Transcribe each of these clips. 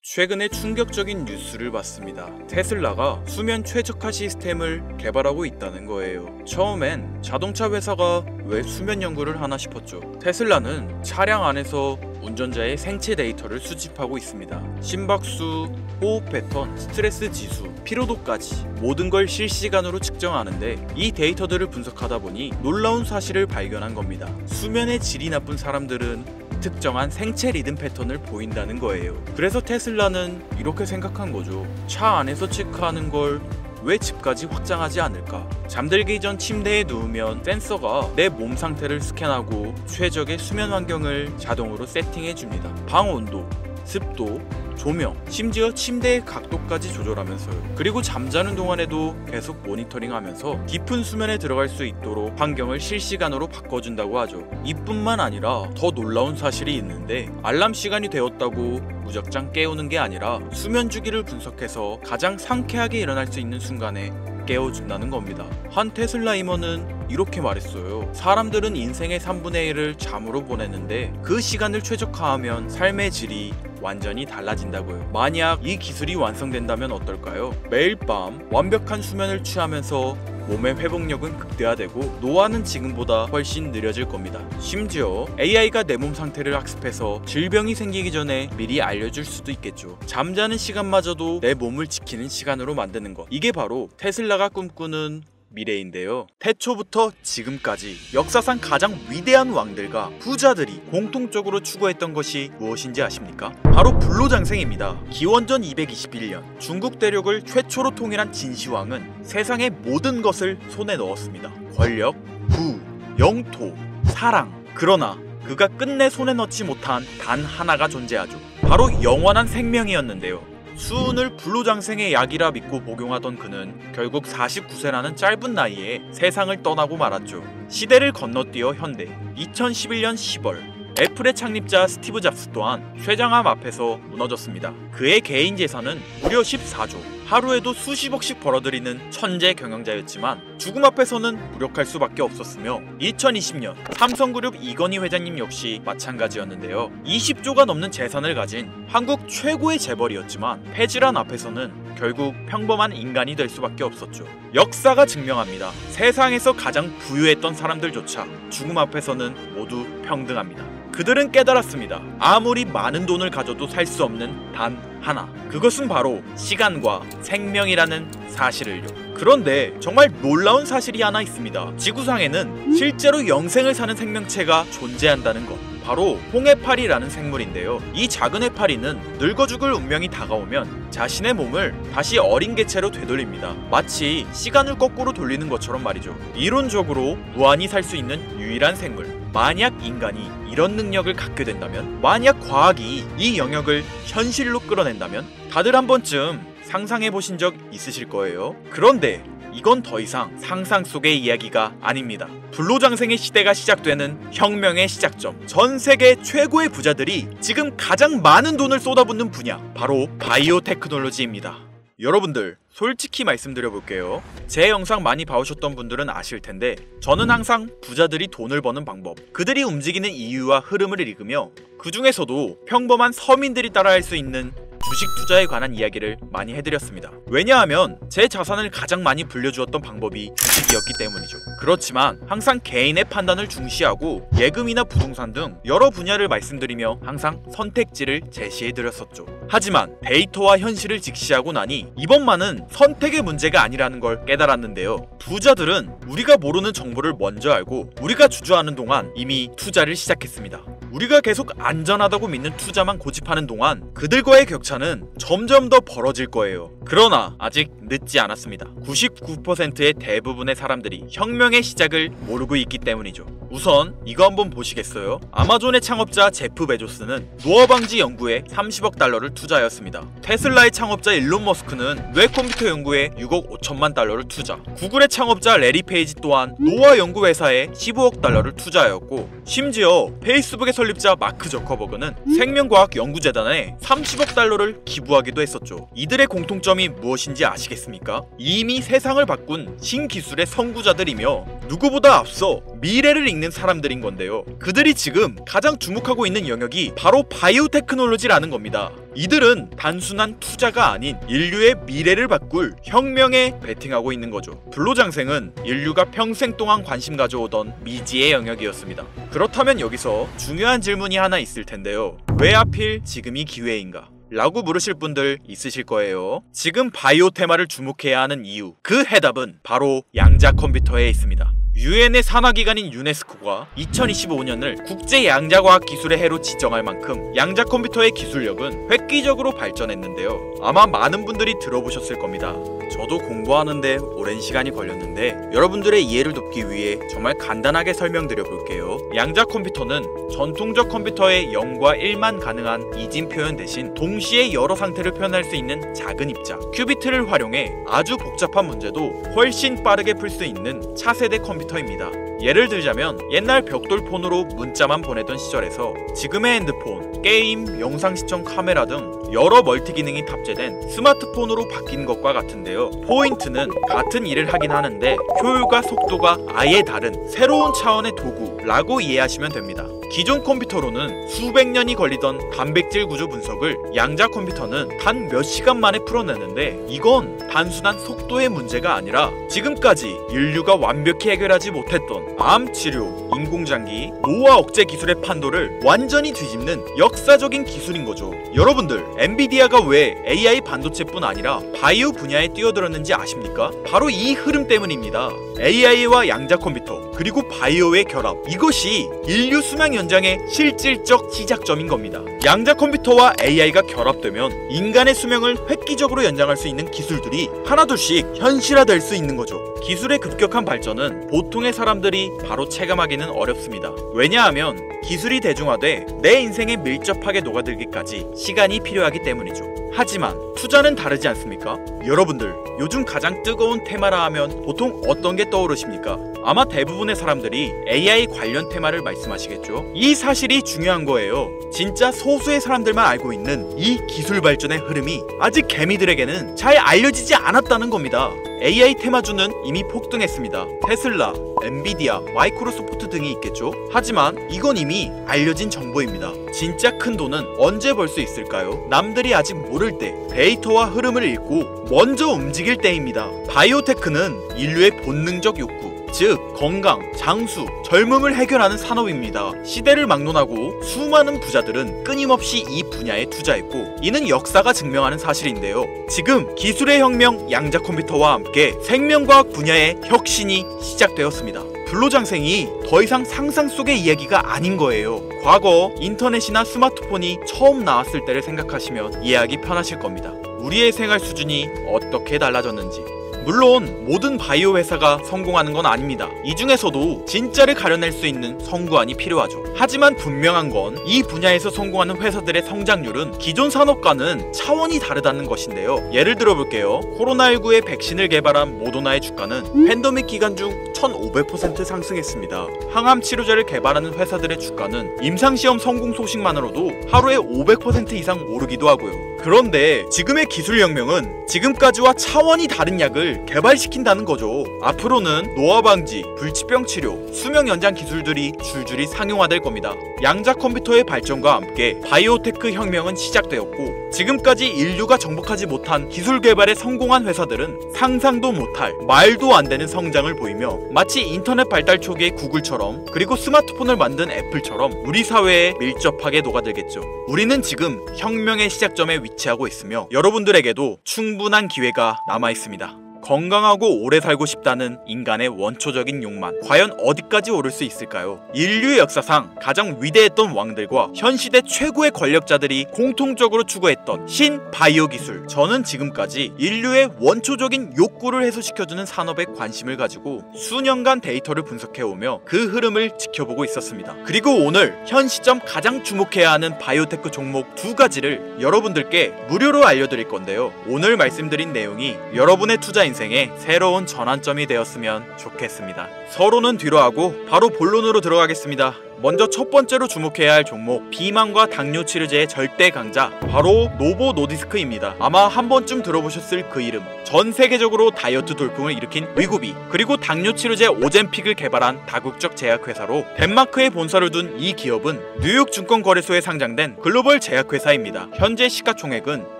최근에 충격적인 뉴스를 봤습니다. 테슬라가 수면 최적화 시스템을 개발하고 있다는 거예요. 처음엔 자동차 회사가 왜 수면 연구를 하나 싶었죠. 테슬라는 차량 안에서 운전자의 생체 데이터를 수집하고 있습니다. 심박수, 호흡 패턴, 스트레스 지수, 피로도까지 모든 걸 실시간으로 측정하는데 이 데이터들을 분석하다 보니 놀라운 사실을 발견한 겁니다. 수면의 질이 나쁜 사람들은 특정한 생체 리듬 패턴을 보인다는 거예요. 그래서 테슬라는 이렇게 생각한 거죠. 차 안에서 체크하는 걸 왜 집까지 확장하지 않을까? 잠들기 전 침대에 누우면 센서가 내 몸 상태를 스캔하고 최적의 수면 환경을 자동으로 세팅해 줍니다. 방 온도, 습도, 조명, 심지어 침대의 각도까지 조절하면서요. 그리고 잠자는 동안에도 계속 모니터링하면서 깊은 수면에 들어갈 수 있도록 환경을 실시간으로 바꿔준다고 하죠. 이뿐만 아니라 더 놀라운 사실이 있는데 알람 시간이 되었다고 무작정 깨우는 게 아니라 수면 주기를 분석해서 가장 상쾌하게 일어날 수 있는 순간에 깨워준다는 겁니다. 한 테슬라 임원은 이렇게 말했어요. 사람들은 인생의 3분의 1을 잠으로 보내는데 그 시간을 최적화하면 삶의 질이 완전히 달라진다고요. 만약 이 기술이 완성된다면 어떨까요? 매일 밤 완벽한 수면을 취하면서 몸의 회복력은 극대화되고 노화는 지금보다 훨씬 느려질 겁니다. 심지어 AI가 내 몸 상태를 학습해서 질병이 생기기 전에 미리 알려줄 수도 있겠죠. 잠자는 시간마저도 내 몸을 지키는 시간으로 만드는 것. 이게 바로 테슬라가 꿈꾸는 미래인데요. 태초부터 지금까지 역사상 가장 위대한 왕들과 부자들이 공통적으로 추구했던 것이 무엇인지 아십니까? 바로 불로장생입니다. 기원전 221년 중국 대륙을 최초로 통일한 진시황은 세상의 모든 것을 손에 넣었습니다. 권력, 부, 영토, 사랑. 그러나 그가 끝내 손에 넣지 못한 단 하나가 존재하죠. 바로 영원한 생명이었는데요. 수은을 불로장생의 약이라 믿고 복용하던 그는 결국 49세라는 짧은 나이에 세상을 떠나고 말았죠. 시대를 건너뛰어 현대 2011년 10월 애플의 창립자 스티브 잡스 또한 쇠장암 앞에서 무너졌습니다. 그의 개인 재산은 무려 14조, 하루에도 수십억씩 벌어들이는 천재 경영자였지만 죽음 앞에서는 무력할 수밖에 없었으며 2020년 삼성그룹 이건희 회장님 역시 마찬가지였는데요. 20조가 넘는 재산을 가진 한국 최고의 재벌이었지만 폐질환 앞에서는 결국 평범한 인간이 될 수밖에 없었죠. 역사가 증명합니다. 세상에서 가장 부유했던 사람들조차 죽음 앞에서는 모두 평등합니다. 그들은 깨달았습니다. 아무리 많은 돈을 가져도 살 수 없는 단 하나. 그것은 바로 시간과 생명이라는 사실을요. 그런데 정말 놀라운 사실이 하나 있습니다. 지구상에는 실제로 영생을 사는 생명체가 존재한다는 것. 바로 홍해파리라는 생물인데요. 이 작은 해파리는 늙어 죽을 운명이 다가오면 자신의 몸을 다시 어린 개체로 되돌립니다. 마치 시간을 거꾸로 돌리는 것처럼 말이죠. 이론적으로 무한히 살 수 있는 유일한 생물. 만약 인간이 이런 능력을 갖게 된다면, 만약 과학이 이 영역을 현실로 끌어낸다면 다들 한 번쯤 상상해 보신 적 있으실 거예요. 그런데 이건 더 이상 상상 속의 이야기가 아닙니다. 불로장생의 시대가 시작되는 혁명의 시작점. 전 세계 최고의 부자들이 지금 가장 많은 돈을 쏟아붓는 분야, 바로 바이오 테크놀로지입니다. 여러분들 솔직히 말씀드려볼게요. 제 영상 많이 봐오셨던 분들은 아실 텐데 저는 항상 부자들이 돈을 버는 방법, 그들이 움직이는 이유와 흐름을 읽으며 그 중에서도 평범한 서민들이 따라할 수 있는 주식 투자에 관한 이야기를 많이 해드렸습니다. 왜냐하면 제 자산을 가장 많이 불려주었던 방법이 주식이었기 때문이죠. 그렇지만 항상 개인의 판단을 중시하고 예금이나 부동산 등 여러 분야를 말씀드리며 항상 선택지를 제시해드렸었죠. 하지만 데이터와 현실을 직시하고 나니 이번만은 선택의 문제가 아니라는 걸 깨달았는데요. 부자들은 우리가 모르는 정보를 먼저 알고 우리가 주저하는 동안 이미 투자를 시작했습니다. 우리가 계속 안전하다고 믿는 투자만 고집하는 동안 그들과의 격차는 점점 더 벌어질 거예요. 그러나 아직 늦지 않았습니다. 99%의 대부분의 사람들이 혁명의 시작을 모르고 있기 때문이죠. 우선 이거 한번 보시겠어요? 아마존의 창업자 제프 베조스는 노화 방지 연구에 30억 달러를 투자하였습니다. 테슬라의 창업자 일론 머스크는 뇌 컴퓨터 연구에 6억 5천만 달러를 투자. 구글의 창업자 레리 페이지 또한 노화 연구 회사에 15억 달러를 투자하였고, 심지어 페이스북의 설립자 마크 저커버그는 생명과학 연구재단에 30억 달러를 자금을 기부하기도 했었죠. 이들의 공통점이 무엇인지 아시겠습니까? 이미 세상을 바꾼 신기술의 선구자들이며 누구보다 앞서 미래를 읽는 사람들인 건데요. 그들이 지금 가장 주목하고 있는 영역이 바로 바이오테크놀로지라는 겁니다. 이들은 단순한 투자가 아닌 인류의 미래를 바꿀 혁명에 베팅하고 있는 거죠. 불로장생은 인류가 평생 동안 관심 가져오던 미지의 영역이었습니다. 그렇다면 여기서 중요한 질문이 하나 있을 텐데요. 왜 하필 지금이 기회인가? 라고 물으실 분들 있으실 거예요. 지금 바이오 테마를 주목해야 하는 이유, 그 해답은 바로 양자 컴퓨터에 있습니다. 유엔의 산하기관인 유네스코가 2025년을 국제 양자과학 기술의 해로 지정할 만큼 양자 컴퓨터의 기술력은 획기적으로 발전했는데요. 아마 많은 분들이 들어보셨을 겁니다. 저도 공부하는데 오랜 시간이 걸렸는데 여러분들의 이해를 돕기 위해 정말 간단하게 설명드려 볼게요. 양자 컴퓨터는 전통적 컴퓨터의 0과 1만 가능한 이진 표현 대신 동시에 여러 상태를 표현할 수 있는 작은 입자 큐비트를 활용해 아주 복잡한 문제도 훨씬 빠르게 풀 수 있는 차세대 컴퓨터입니다. 예를 들자면 옛날 벽돌폰으로 문자만 보내던 시절에서 지금의 핸드폰, 게임, 영상 시청 카메라 등 여러 멀티 기능이 탑재된 스마트폰으로 바뀐 것과 같은데요. 포인트는 같은 일을 하긴 하는데 효율과 속도가 아예 다른 새로운 차원의 도구라고 이해하시면 됩니다. 기존 컴퓨터로는 수백 년이 걸리던 단백질 구조 분석을 양자 컴퓨터는 단 몇 시간 만에 풀어내는데 이건 단순한 속도의 문제가 아니라 지금까지 인류가 완벽히 해결하지 못했던 암 치료, 인공장기, 노화 억제 기술의 판도를 완전히 뒤집는 역사적인 기술인 거죠. 여러분들, 엔비디아가 왜 AI 반도체뿐 아니라 바이오 분야에 뛰어들었는지 아십니까? 바로 이 흐름 때문입니다. AI와 양자 컴퓨터 그리고 바이오의 결합, 이것이 인류 수명 연장의 실질적 시작점인 겁니다. 양자 컴퓨터와 AI가 결합되면 인간의 수명을 획기적으로 연장할 수 있는 기술들이 하나둘씩 현실화될 수 있는 거죠. 기술의 급격한 발전은 보통의 사람들이 바로 체감하기는 어렵습니다. 왜냐하면 기술이 대중화돼 내 인생에 밀접하게 녹아들기까지 시간이 필요하기 때문이죠. 하지만 투자는 다르지 않습니까? 여러분들, 요즘 가장 뜨거운 테마라 하면 보통 어떤 게 떠오르십니까? 아마 대부분의 사람들이 AI 관련 테마를 말씀하시겠죠? 이 사실이 중요한 거예요. 진짜 소수의 사람들만 알고 있는 이 기술 발전의 흐름이 아직 개미들에게는 잘 알려지지 않았다는 겁니다. AI 테마주는 이미 폭등했습니다. 테슬라, 엔비디아, 마이크로소프트 등이 있겠죠? 하지만 이건 이미 알려진 정보입니다. 진짜 큰 돈은 언제 벌 수 있을까요? 남들이 아직 모를 때 데이터와 흐름을 읽고 먼저 움직일 때입니다. 바이오테크는 인류의 본능적 욕구, 즉 건강, 장수, 젊음을 해결하는 산업입니다. 시대를 막론하고 수많은 부자들은 끊임없이 이 분야에 투자했고 이는 역사가 증명하는 사실인데요. 지금 기술의 혁명 양자 컴퓨터와 함께 생명과학 분야의 혁신이 시작되었습니다. 불로장생이 더 이상 상상 속의 이야기가 아닌 거예요. 과거 인터넷이나 스마트폰이 처음 나왔을 때를 생각하시면 이해하기 편하실 겁니다. 우리의 생활 수준이 어떻게 달라졌는지. 물론 모든 바이오 회사가 성공하는 건 아닙니다. 이 중에서도 진짜를 가려낼 수 있는 선구안이 필요하죠. 하지만 분명한 건 이 분야에서 성공하는 회사들의 성장률은 기존 산업과는 차원이 다르다는 것인데요. 예를 들어 볼게요. 코로나19의 백신을 개발한 모더나의 주가는 팬데믹 기간 중 1500% 상승했습니다. 항암 치료제를 개발하는 회사들의 주가는 임상시험 성공 소식만으로도 하루에 500% 이상 오르기도 하고요. 그런데 지금의 기술혁명은 지금까지와 차원이 다른 약을 개발시킨다는 거죠. 앞으로는 노화 방지, 불치병 치료, 수명 연장 기술들이 줄줄이 상용화될 겁니다. 양자 컴퓨터의 발전과 함께 바이오테크 혁명은 시작되었고 지금까지 인류가 정복하지 못한 기술 개발에 성공한 회사들은 상상도 못할 말도 안 되는 성장을 보이며 마치 인터넷 발달 초기의 구글처럼 그리고 스마트폰을 만든 애플처럼 우리 사회에 밀접하게 녹아들겠죠. 우리는 지금 혁명의 시작점에 위치하고 있으며 여러분들에게도 충분한 기회가 남아 있습니다. 건강하고 오래 살고 싶다는 인간의 원초적인 욕망, 과연 어디까지 오를 수 있을까요? 인류의 역사상 가장 위대했던 왕들과 현 시대 최고의 권력자들이 공통적으로 추구했던 신바이오 기술. 저는 지금까지 인류의 원초적인 욕구를 해소시켜주는 산업에 관심을 가지고 수년간 데이터를 분석해오며 그 흐름을 지켜보고 있었습니다. 그리고 오늘 현 시점 가장 주목해야 하는 바이오테크 종목 2가지를 여러분들께 무료로 알려드릴 건데요. 오늘 말씀드린 내용이 여러분의 투자 인생의 새로운 전환점이 되었으면 좋겠습니다. 서론은 뒤로 하고 바로 본론으로 들어가겠습니다. 먼저 첫 번째로 주목해야 할 종목, 비만과 당뇨 치료제의 절대 강자, 바로 노보 노디스크입니다. 아마 한 번쯤 들어보셨을 그 이름. 전 세계적으로 다이어트 돌풍을 일으킨 위고비, 그리고 당뇨 치료제 오젬픽을 개발한 다국적 제약회사로 덴마크에 본사를 둔 이 기업은 뉴욕 증권거래소에 상장된 글로벌 제약회사입니다. 현재 시가총액은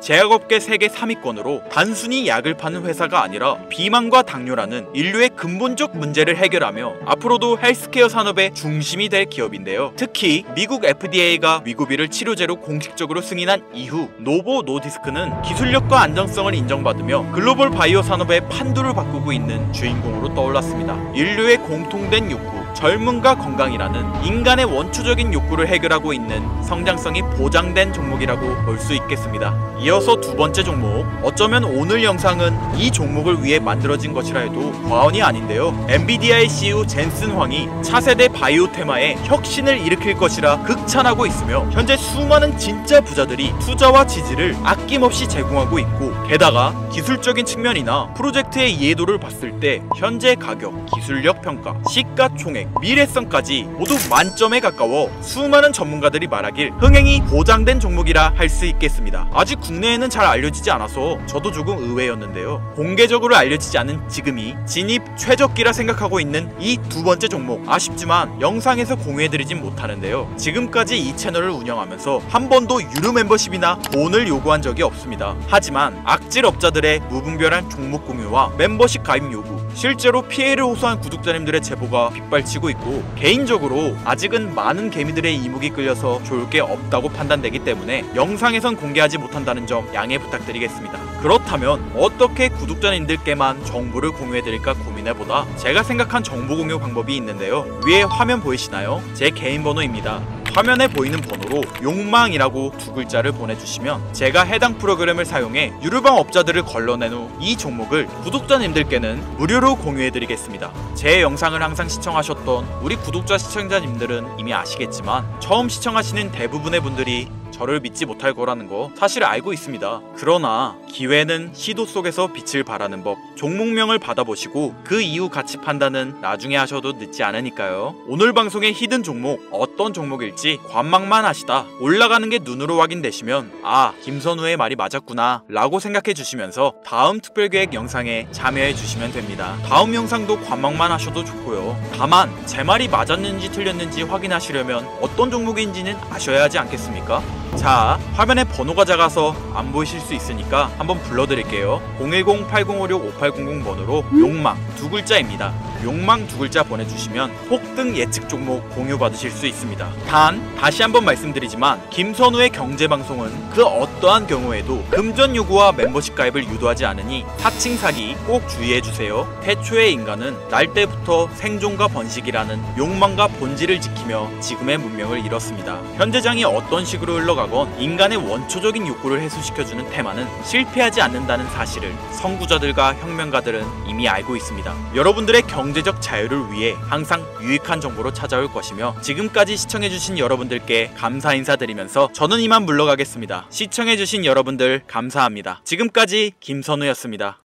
제약업계 세계 3위권으로 단순히 약을 파는 회사가 아니라 비만과 당뇨라는 인류의 근본적 문제를 해결하며 앞으로도 헬스케어 산업의 중심이 될 기업인데요. 특히 미국 FDA가 위고비를 치료제로 공식적으로 승인한 이후 노보 노디스크는 기술력과 안정성을 인정받으며 글로벌 바이오 산업의 판도를 바꾸고 있는 주인공으로 떠올랐습니다. 인류의 공통된 욕구, 젊음과 건강이라는 인간의 원초적인 욕구를 해결하고 있는 성장성이 보장된 종목이라고 볼 수 있겠습니다. 이어서 두 번째 종목, 어쩌면 오늘 영상은 이 종목을 위해 만들어진 것이라 해도 과언이 아닌데요. 엔비디아의 CEO 젠슨 황이 차세대 바이오 테마에 혁신을 일으킬 것이라 극찬하고 있으며 현재 수많은 진짜 부자들이 투자와 지지를 아낌없이 제공하고 있고, 게다가 기술적인 측면이나 프로젝트의 이해도를 봤을 때 현재 가격, 기술력 평가, 시가총액, 미래성까지 모두 만점에 가까워 수많은 전문가들이 말하길 흥행이 보장된 종목이라 할 수 있겠습니다. 아직 국내에는 잘 알려지지 않아서 저도 조금 의외였는데요. 공개적으로 알려지지 않은 지금이 진입 최적기라 생각하고 있는 이 두 번째 종목, 아쉽지만 영상에서 공유해드리진 못하는데요. 지금까지 이 채널을 운영하면서 한 번도 유료 멤버십이나 돈을 요구한 적이 없습니다. 하지만 악질 업자들의 무분별한 종목 공유와 멤버십 가입 요구, 실제로 피해를 호소한 구독자님들의 제보가 빗발치고 있고, 개인적으로 아직은 많은 개미들의 이목이 끌려서 좋을 게 없다고 판단되기 때문에 영상에선 공개하지 못한다는 점 양해 부탁드리겠습니다. 그렇다면 어떻게 구독자님들께만 정보를 공유해드릴까 고민해보다 제가 생각한 정보 공유 방법이 있는데요. 위에 화면 보이시나요? 제 개인 번호입니다. 화면에 보이는 번호로 욕망이라고 두 글자를 보내주시면 제가 해당 프로그램을 사용해 유료방 업자들을 걸러낸 후 이 종목을 구독자님들께는 무료로 공유해드리겠습니다. 제 영상을 항상 시청하셨던 우리 구독자 시청자님들은 이미 아시겠지만 처음 시청하시는 대부분의 분들이 저를 믿지 못할 거라는 거 사실 알고 있습니다. 그러나 기회는 시도 속에서 빛을 발하는 법, 종목명을 받아보시고 그 이후 가치 판단은 나중에 하셔도 늦지 않으니까요. 오늘 방송의 히든 종목, 어떤 종목일지 관망만 하시다 올라가는 게 눈으로 확인되시면 아, 김선우의 말이 맞았구나 라고 생각해 주시면서 다음 특별계획 영상에 참여해 주시면 됩니다. 다음 영상도 관망만 하셔도 좋고요. 다만 제 말이 맞았는지 틀렸는지 확인하시려면 어떤 종목인지는 아셔야 하지 않겠습니까? 자, 화면에 번호가 작아서 안 보이실 수 있으니까 한번 불러드릴게요. 010-8056-5800 번호로 욕망 두 글자입니다. 욕망 두 글자 보내주시면 폭등 예측 종목 공유 받으실 수 있습니다. 단 다시 한번 말씀드리지만 김선우의 경제방송은 그 어떠한 경우에도 금전 요구와 멤버십 가입을 유도하지 않으니 사칭 사기 꼭 주의해주세요. 태초의 인간은 날 때부터 생존과 번식이라는 욕망과 본질을 지키며 지금의 문명을 이뤘습니다. 현대장이 어떤 식으로 흘러가건 인간의 원초적인 욕구를 해소시켜주는 테마는 실패하지 않는다는 사실을 선구자들과 혁명가들은 이미 알고 있습니다. 여러분들의 경제적 자유를 위해 항상 유익한 정보로 찾아올 것이며, 지금까지 시청해주신 여러분들께 감사 인사드리면서 저는 이만 물러가겠습니다. 시청해주신 여러분들 감사합니다. 지금까지 김선우였습니다.